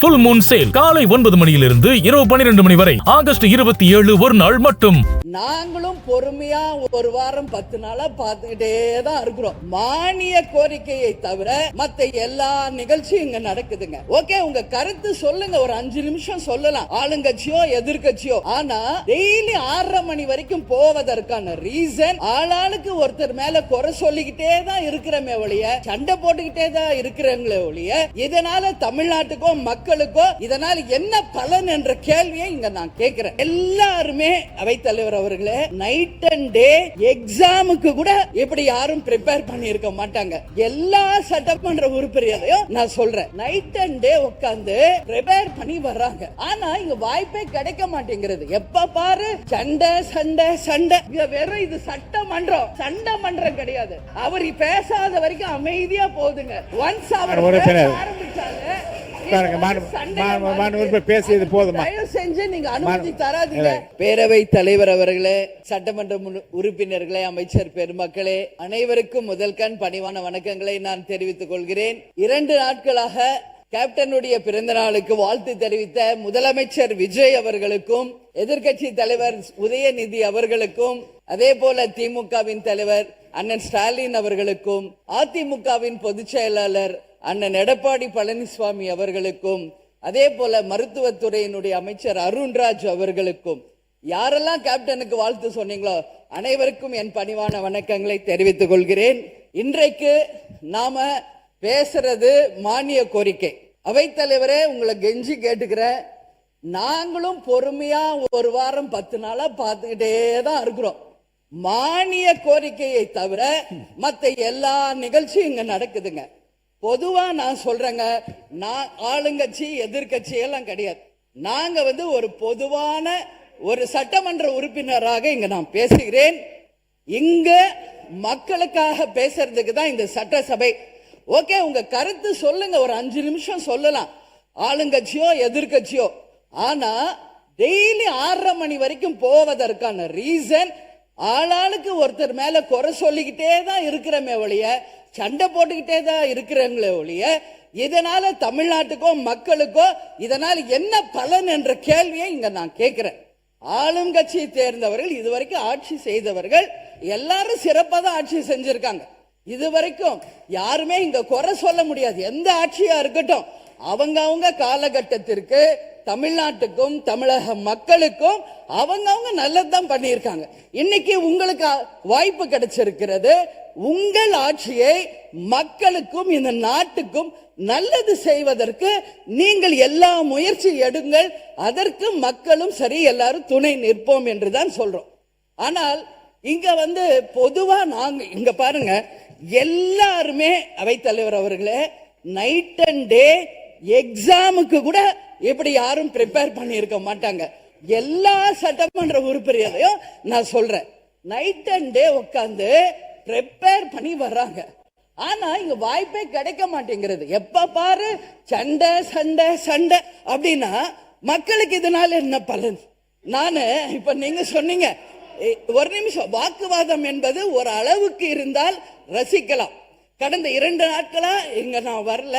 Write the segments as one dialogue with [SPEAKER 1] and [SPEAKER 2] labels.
[SPEAKER 1] Full Moon sale காலை 9 மணியிலிருந்து இரவு 12 மணி வரை ஆகஸ்ட் 27 ஒரு நாள் மட்டும்.
[SPEAKER 2] நாங்களும் பொறுமையா ஒரு வாரம் 10 நாளா பார்த்துக்கிட்டே தான் இருக்கிறோம். மானிய கோரிக்கையை தவிர மத்த எல்லா நிகழ்ச்சியும் இங்க நடக்குதுங்க. ஓகே, உங்க கருத்து சொல்லுங்க, ஒரு 5 நிமிஷம் சொல்லலாம், ஆளுங்கட்சியோ எதிர்கட்சியோ. ஆனா டெய்லி 6:30 மணி வரைக்கும் போவதற்கான ரீசன் ஆளாளுக்கு ஒருத்தர் மேல குறை சொல்லிக்கிட்டே தான் இருக்கிறமே ஒழிய, சண்டை போட்டுக்கிட்டே தான் இருக்கிறவங்களே ஒழிய, இதனால தமிழ்நாட்டுக்கோ மக்களுக்கோ இதனால என்ன பலன் என்ற கேள்வியை இங்க நான் கேட்கிறேன். எல்லாருமே அவைத்தலைவர் அவர்களே, நைட் அண்ட் டே எக்ஸாமுக்கு கூட இப்படி யாரும் ப்ரிப்பேர் பண்ணி இருக்க மாட்டாங்க. எல்லா சட்டமன்ற உறுப்பினர்களையும் நான் சொல்றேன், நைட் அண்ட் டே உட்கார்ந்து ப்ரிப்பேர் பண்ணி வர்றாங்க. ஆனா இங்க வாய்ப்பே கிடைக்க மாட்டேங்கிறது. எப்ப பாரு சண்டை சண்டை சண்டை. வெறும் இது சட்டமன்றம், சண்டை மன்றம் கிடையாது. அவர் பேசாத வரைக்கும் அமைதியா போகுதுங்க. ஒன்ஸ் அவர் ஆரம்பிச்சாங்க
[SPEAKER 3] பேசியது போதுமா?
[SPEAKER 2] செஞ்சு நீங்க அனுமதி தராதீங்க. பேரவை தலைவர் அவர்களே, சட்டமன்ற உறுப்பினர்களே, அமைச்சர் பெருமக்களே, அனைவருக்கும் முதல்கண் பணிவான வணக்கங்களை நான் தெரிவித்துக் கொள்கிறேன். 2 நாட்களாக கேப்டனுடைய பிறந்த நாளுக்கு வாழ்த்து தெரிவித்த முதலமைச்சர் விஜய் அவர்களுக்கும், எதிர்கட்சி தலைவர் உதயநிதி அவர்களுக்கும், அதே போல திமுகவின் தலைவர் அண்ணன் ஸ்டாலின் அவர்களுக்கும், அதிமுகவின் பொதுச் செயலாளர் அண்ணன் எடப்பாடி பழனிசாமி அவர்களுக்கும், அதே போல மருத்துவத்துறையினுடைய அமைச்சர் அருண்ராஜ் அவர்களுக்கும், யாரெல்லாம் கேப்டனுக்கு வாழ்த்து சொன்னீங்களோ அனைவருக்கும் என் பணிவான வணக்கங்களை தெரிவித்துக் கொள்கிறேன். இன்றைக்கு நாம பேசுறது மானிய கோரிக்கை. அவைத்தலைவரே, உங்களை கெஞ்சி கேட்டுக்கிறேன், நாங்களும் பொறுமையா ஒரு வாரம் 10 நாளா பார்த்துக்கிட்டே தான் இருக்கிறோம். மானிய கோரிக்கையை தவிர மத்த எல்லா நிகழ்ச்சியும் இங்க நடக்குதுங்க. பொதுவா நான் சொல்றேங்க, நான் ஆளுங்கட்சி எதிர்கட்சி எல்லாம் கிடையாது. நாங்க ஒரு பொதுவான ஒரு சட்டமன்ற உறுப்பினராக இங்க நான் பேசுகிறேன். இங்க மக்களுக்காக பேசுறதுக்கு தான் இந்த சட்டசபை. ஓகே, உங்க கருத்து சொல்லுங்க, ஒரு 5 நிமிஷம் சொல்லலாம், ஆளுங்கட்சியோ எதிர்கட்சியோ. ஆனா டெய்லி 6:30 மணி வரைக்கும் போவதற்கான ரீசன் ஆளாளுக்கு ஒருத்தர் மேல குறை சொல்லிக்கிட்டே தான் இருக்கிறமே ஒழிய, சண்டை போட்டுக்கிட்டே தான் இருக்கிறவங்களே ஒழிய, இதனால தமிழ்நாட்டுக்கோ மக்களுக்கோ இதனால என்ன பலன் என்ற கேள்வியை இங்க நான் கேட்கிறேன். ஆளும் கட்சியை தேர்ந்தவர்கள், இதுவரைக்கும் ஆட்சி செய்தவர்கள் எல்லாரும் சிறப்பாக தான் ஆட்சி செஞ்சிருக்காங்க. இதுவரைக்கும் யாருமே இங்க குறை சொல்ல முடியாது. எந்த ஆட்சியா இருக்கட்டும், அவங்க காலகட்டத்திற்கு தமிழ்நாட்டுக்கும் தமிழக மக்களுக்கும் அவங்க நல்லதுதான் பண்ணியிருக்காங்க. இன்னைக்கு உங்களுக்கு வாய்ப்பு கிடைச்சிருக்கிறது. உங்கள் ஆட்சியை மக்களுக்கும் இந்த நாட்டுக்கும் நல்லது செய்வதற்கு நீங்கள் எல்லா முயற்சி எடுங்கள். அதற்கு மக்களும் சரி, எல்லாரும் துணை நிற்போம் என்றுதான் சொல்றோம். ஆனால் இங்க பொதுவா நாங்க இங்க பாருங்க, எல்லாருமே அவைத்தலைவர் அவர்களே, நைட் அண்ட் டே எக்ஸாமுக்கு கூட இப்படி யாரும் ப்ரிப்பேர் பண்ணி இருக்க மாட்டாங்க. எல்லா சட்டமன்ற உறுப்பினர்களையும் நான் சொல்றேன், நைட் அண்ட் டே உட்கார்ந்து ப்ரிப்பேர் பண்ணி வர்றாங்க. ஆனா இங்க வாய்ப்பே கிடைக்க மாட்டேங்கிறது. எப்ப பாரு சண்டை சண்டை சண்டை அப்படின்னா மக்களுக்கு இதனால என்ன பலன்? நானு இப்ப நீங்க சொன்னீங்க, ஒரு நிமிஷம், வாக்குவாதம் என்பது ஒரு அளவுக்கு இருந்தால் ரசிக்கலாம். கடந்த 2 நாட்களா இங்க நான் வரல,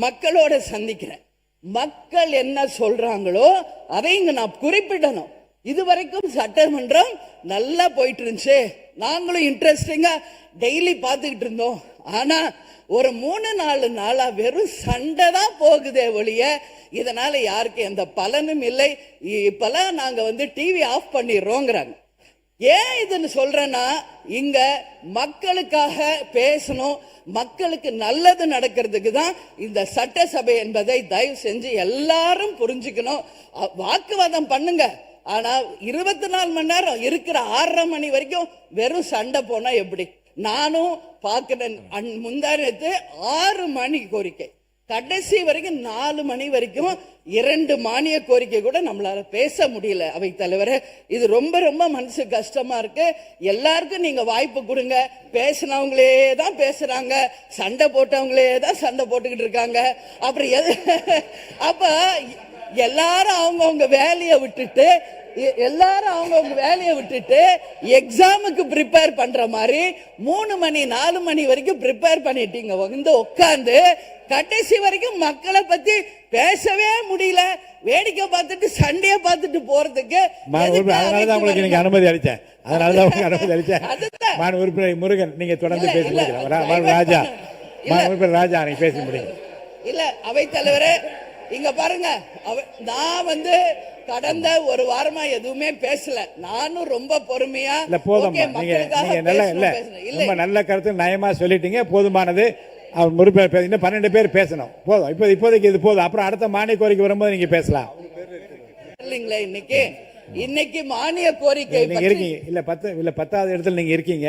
[SPEAKER 2] மக்களோட சந்திக்கிறேன். மக்கள் என்ன சொல்றாங்களோ அதை இங்க நான் குறிப்பிடணும். இதுவரைக்கும் சட்டமன்றம் நல்லா போயிட்டு இருந்துச்சு, நாங்களும் இன்ட்ரெஸ்டிங்கா டெய்லி பார்த்துக்கிட்டு இருந்தோம். ஆனா ஒரு 3-4 நாளா வெறும் சண்டை தான் போகுதே ஒழிய, இதனால யாருக்கு எந்த பலனும் இல்லை. இப்பெல்லாம் நாங்க டிவி ஆஃப் பண்ணிடுறோங்கிறாங்க. ஏன் இதுன்னு சொல்றேன்னா, இங்க மக்களுக்காக பேசணும், மக்களுக்கு நல்லது நடக்கிறதுக்கு தான் இந்த சட்டசபை என்பதை தயவு செஞ்சு எல்லாரும் புரிஞ்சுக்கணும். வாக்குவாதம் பண்ணுங்க, ஆனா 24 மணி நேரம் இருக்கிற 6:30 மணி வரைக்கும் வெறும் சண்டை போனா எப்படி? நானும் பாக்குறேன். முந்தானத்து 6 மணி கோரிக்கை, கடைசி வரைக்கும் 4 மணி வரைக்கும் 2 மானிய கோரிக்கை கூட நம்மளால பேச முடியல. அவை தலைவரே, இது ரொம்ப ரொம்ப மனசு கஷ்டமா இருக்கு. எல்லாருக்கும் நீங்க வாய்ப்பு கொடுங்க. பேசினவங்களே தான் பேசுறாங்க, சண்டை போட்டவங்களே தான் சண்டை போட்டுக்கிட்டு இருக்காங்க. அப்புறம் அப்ப எல்லாரும் அவங்கவுங்க வேலையை விட்டுட்டு எல்லாரும் அவங்க வேலையை விட்டுட்டு எக்ஸாமுக்கு ப்ரிப்பேர் பண்ற மாதிரி 3 மணி 4 மணி வரைக்கும் ப்ரிப்பேர் பண்ணிட்டீங்க வந்து உட்கார்ந்து கடைசி வரைக்கும் மக்களை பத்தி பேசவே முடியல. வேடிக்கை பார்த்துட்டு சண்டையை பார்த்துட்டு போறதுக்கு
[SPEAKER 3] அதனாலதான் உங்களுக்கு நீங்க அனுமதி அளிச்சேன். அதனாலதான் உங்களுக்கு அனுமதி அளிச்சேன். உறுப்பினர் முருகன் நீங்க தொடர்ந்து பேச முடியும். ராஜா உறுப்பினர் ராஜா நீங்க பேச முடியும்.
[SPEAKER 2] இல்ல அவைத்தலைவரே இங்க பாருங்க, நான் வந்து கடந்த ஒரு வாரமா எதுவுமே பேசல. நானும் ரொம்ப பொறுமையா
[SPEAKER 3] இல்ல போதும். நீங்க நல்ல இல்ல ரொம்ப நல்ல கருத்து நயமா சொல்லிட்டீங்க. போதுமானது. அவர் உறுப்பினர் இன்னும் 12 பேர் பேசணும். போதும். இப்போதைக்கு இது போதும். அப்புறம் அடுத்த மானிய கோரிக்கை வரும்போது நீங்க பேசலாம்.
[SPEAKER 2] இல்லைங்களா இன்னைக்கு மானிய கோரிக்கை
[SPEAKER 3] நீங்க இருக்கீங்க இல்ல 10வது இடத்துல நீங்க இருக்கீங்க.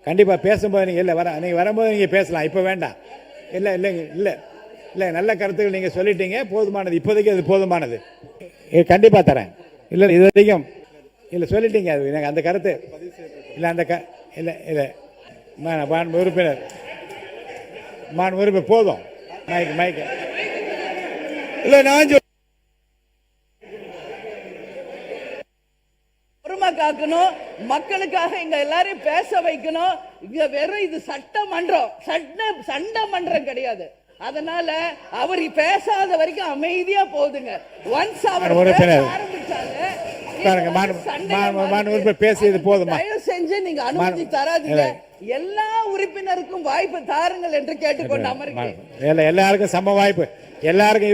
[SPEAKER 3] கண்டிப்பா பேசும்போது நீங்க நீங்க வரும்போது நீங்க பேசலாம். இப்ப வேண்டாம். இல்ல நல்ல கருத்துக்கள் நீங்க சொல்லிட்டீங்க. போதுமானது. இப்போதைக்கு அது போதுமானது. கண்டிப்பா தரேன். இல்ல இது வரைக்கும் இல்ல சொல்லிட்டீங்க. அது அந்த கருத்து இல்ல அந்த இல்ல உறுப்பினர் போதும். மைக் இல்ல நான்
[SPEAKER 2] பொறுமை காக்கணும். மக்களுக்காக இங்க எல்லாரையும் பேச வைக்கணும். இங்க வெறும் இது சட்டமன்றம் கிடையாது. அதனால அவர் பேசாத வரைக்கும் அமைதியா போதுங்க. ஒன்ஸ் அவர்
[SPEAKER 3] பேசியது போதுமா?
[SPEAKER 2] தயவு செஞ்சு நீங்க அனுமதி தராதீங்க. எல்லா உறுப்பினருக்கும் வாய்ப்பு தாருங்கள் என்று கேட்டுக்கொண்டு அமர்கிறேன்.
[SPEAKER 3] எல்லாருக்கும் சம வாய்ப்பு. எல்லாருக்கும்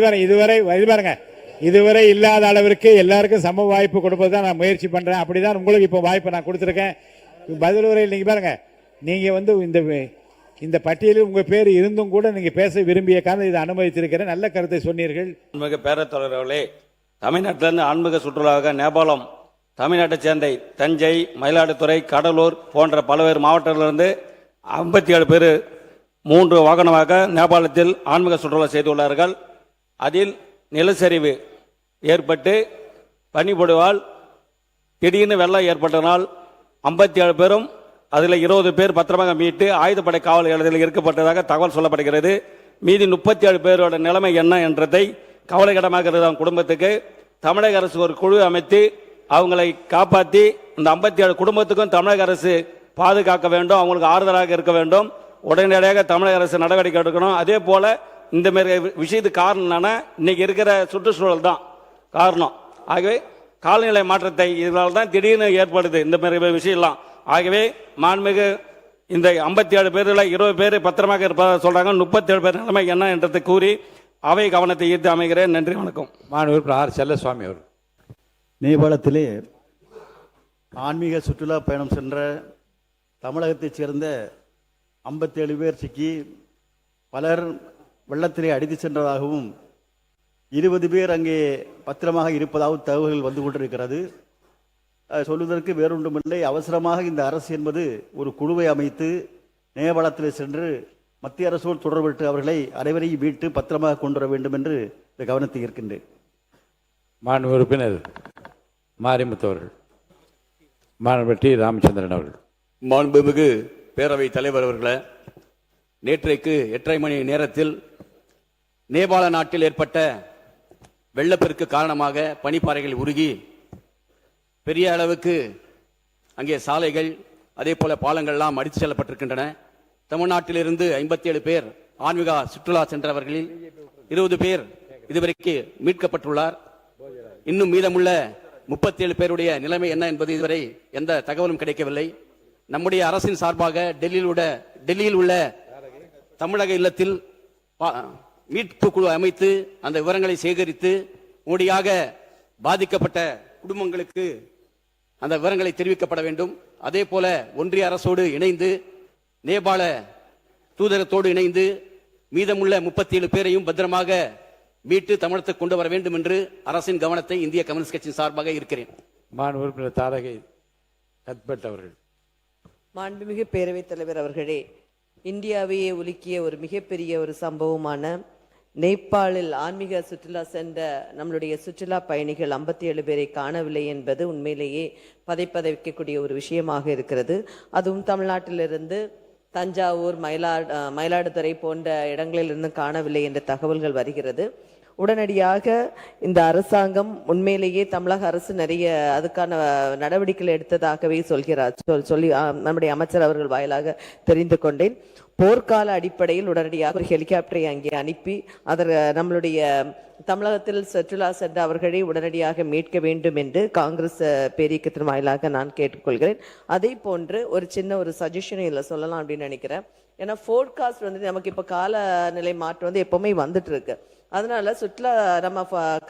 [SPEAKER 3] இதுவரை இல்லாத அளவிற்கு எல்லாருக்கும் சம வாய்ப்பு கொடுப்பதுதான் நான் முயற்சி பண்றேன். அப்படிதான் உங்களுக்கு இப்போ வாய்ப்பு நான் கொடுத்திருக்கேன். பதில் உரையில் நீங்க பாருங்க, நீங்க வந்து இந்த பட்டியலில் உங்க பேர் இருந்தும் கூட நீங்க பேச விரும்பிய காரணம் இதை அனுமதித்திருக்கிறேன். நல்ல கருத்தை சொன்னீர்கள்.
[SPEAKER 4] பேரத்தலைவர்களே, தமிழ்நாட்டிலிருந்து ஆன்மீக சுற்றுலாவாக நேபாளம், தமிழ்நாட்டை சேர்ந்த தஞ்சை, மயிலாடுதுறை, கடலூர் போன்ற பல்வேறு மாவட்டங்களிலிருந்து 57 பேர் 3 வாகனமாக நேபாளத்தில் ஆன்மீக சுற்றுலா செய்துள்ளார்கள். அதில் நிலச்சரிவு ஏற்பட்டு பனிப்பொழிவால் திடீர்னு வெள்ளம் ஏற்பட்டனால் 57 பேரும் அதில் 20 பேர் பத்திரமாக மீட்டு ஆயுதப்படை காவல் நிலையத்தில் இருக்கப்பட்டதாக தகவல் சொல்லப்படுகிறது. மீதி 37 பேரோட நிலைமை என்ன என்றதை கவலைக்கிடமாக இருக்கிற குடும்பத்துக்கு தமிழக அரசு ஒரு குழு அமைத்து அவங்களை காப்பாற்றி இந்த 57 குடும்பத்துக்கும் தமிழக அரசு பாதுகாக்க வேண்டும், அவங்களுக்கு ஆறுதலாக இருக்க வேண்டும். உடனடியாக தமிழக அரசு நடவடிக்கை எடுக்கணும். அதே போல இந்த மாதிரி விஷயத்துக்கு காரணம் என்னன்னா, இன்னைக்கு இருக்கிற சுற்றுச்சூழல் தான் காரணம். ஆகவே காலநிலை மாற்றத்தை இதனால தான் திடீர்னு ஏற்படுது இந்த மாதிரி விஷயம்லாம். ஆகவே மாண்புமிகு இந்த 57 பேரில் 20 பேர் பத்திரமாக இருப்பதாக சொல்றாங்க. 37 பேர் நிலைமை என்ன என்றதை கூறி அவை கவனத்தை ஈர்த்து அமைகிறேன். நன்றி, வணக்கம்.
[SPEAKER 3] மாண்புமிகு ஆர் செல்லசுவாமி அவர்.
[SPEAKER 5] நேபாளத்திலே ஆன்மீக சுற்றுலா பயணம் சென்ற தமிழகத்தைச் சேர்ந்த 57 பேர் சிக்கி பலர் வெள்ளத்திலே அடித்து சென்றதாகவும் 20 பேர் அங்கே பத்திரமாக இருப்பதாகவும் தகவல்கள் வந்து கொண்டிருக்கிறது. சொல்வதற்கு வேறொன்றுமில்லை. அவசரமாக இந்த அரசு என்பது ஒரு குழுவை அமைத்து நேபாளத்தில் சென்று மத்திய அரசோடு தொடர்பட்டு அவர்களை அனைவரையும் மீட்டு பத்திரமாக கொண்டு வர வேண்டும் என்று இந்த கவனத்தை இருக்கின்றேன்.
[SPEAKER 3] மாண்பு உறுப்பினர் மாரிமுத்து அவர்கள். மாண்பு டி ராமச்சந்திரன் அவர்கள்.
[SPEAKER 6] மாண்புமிகு பேரவை தலைவர் அவர்களே, நேற்றைக்கு 8:30 மணி நேரத்தில் நேபாள நாட்டில் ஏற்பட்ட வெள்ளப்பெருக்கு காரணமாக பனிப்பாறைகள் உருகி பெரிய அளவுக்கு அங்கே சாலைகள் அதே போல பாலங்கள்லாம் அடித்து செல்லப்பட்டிருக்கின்றன. தமிழ்நாட்டிலிருந்து 57 பேர் ஆன்மீக சுற்றுலா சென்றவர்களில் 20 பேர் இதுவரைக்கு மீட்கப்பட்டுள்ளார். இன்னும் மீதமுள்ள 37 பேருடைய நிலைமை என்ன என்பது இதுவரை எந்த தகவலும் கிடைக்கவில்லை. நம்முடைய அரசின் சார்பாக டெல்லியில் உள்ள தமிழக இல்லத்தில் மீட்பு குழு அமைத்து அந்த விவரங்களை சேகரித்து உடனடியாக பாதிக்கப்பட்ட குடும்பங்களுக்கு அந்த விவரங்களை தெரிவிக்கப்பட வேண்டும். அதே போல ஒன்றிய அரசோடு இணைந்து நேபாள தூதரத்தோடு இணைந்து மீதமுள்ள 37 பேரையும் பத்திரமாக மீட்டு தமிழகத்துக்கு கொண்டு வர வேண்டும் என்று அரசின் கவனத்தை இந்திய கம்யூனிஸ்ட் கட்சியின் சார்பாக இருக்கிறேன்.
[SPEAKER 3] மாண்பு உறுப்பினர் தாரகை தத்பட் அவர்கள்.
[SPEAKER 7] மாண்புமிகு பேரவைத் தலைவர் அவர்களே, இந்தியாவையே உலுக்கிய ஒரு மிகப்பெரிய ஒரு சம்பவமான நேபாளில் ஆன்மீக சுற்றுலா சென்ற நம்மளுடைய சுற்றுலா பயணிகள் 57 பேரை காணவில்லை என்பது உண்மையிலேயே பதைப்பதைக்கக்கூடிய ஒரு விஷயமாக இருக்கிறது. அதுவும் தமிழ்நாட்டிலிருந்து தஞ்சாவூர், மயிலாடுதுறை போன்ற இடங்களிலிருந்து காணவில்லை என்ற தகவல்கள் வருகிறது. உடனடியாக இந்த அரசாங்கம் உண்மையிலேயே தமிழக அரசு நிறைய அதுக்கான நடவடிக்கைகள் எடுத்ததாகவே சொல்லி நம்முடைய அமைச்சர் அவர்கள் வாயிலாக தெரிந்து கொண்டேன். போர்க்கால அடிப்படையில் உடனடியாக ஒரு ஹெலிகாப்டரை அங்கே அனுப்பி நம்மளுடைய தமிழகத்தில் சுற்றுலா சென்ற அவர்களை உடனடியாக மீட்க வேண்டும் என்று காங்கிரஸ் பேரியக்கத்தின் வாயிலாக நான் கேட்டுக்கொள்கிறேன். அதே போன்று ஒரு சின்ன ஒரு சஜஷன் இதில் சொல்லலாம் அப்படின்னு நினைக்கிறேன். ஏன்னா ஃபோர்காஸ்ட் வந்து நமக்கு இப்போ காலநிலை மாற்றம் வந்து எப்பவுமே வந்துட்டு இருக்கு. அதனால சுற்றுலா நம்ம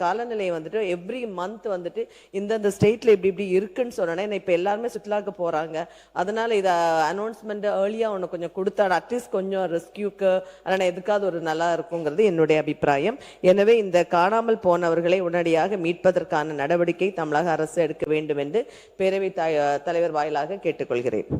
[SPEAKER 7] காலநிலையை வந்துட்டு எவ்ரி மந்த் வந்துட்டு இந்தந்த ஸ்டேட்ல இப்படி இருக்குன்னு சொன்னேன்னா இப்போ எல்லாருமே சுற்றுலாக்கு போறாங்க. அதனால இதை அனௌன்ஸ்மெண்ட் ஏர்லியா ஒன்று கொஞ்சம் கொடுத்தா அட்லீஸ்ட் கொஞ்சம் ரெஸ்கியூக்கு அதனால எதுக்காவது ஒரு நல்லா இருக்குங்கிறது என்னுடைய அபிப்பிராயம். எனவே இந்த காணாமல் போனவர்களை உடனடியாக மீட்பதற்கான நடவடிக்கை தமிழக அரசு எடுக்க வேண்டும் என்று பேரவைத் தலைவர் வாயிலாக கேட்டுக்கொள்கிறேன்.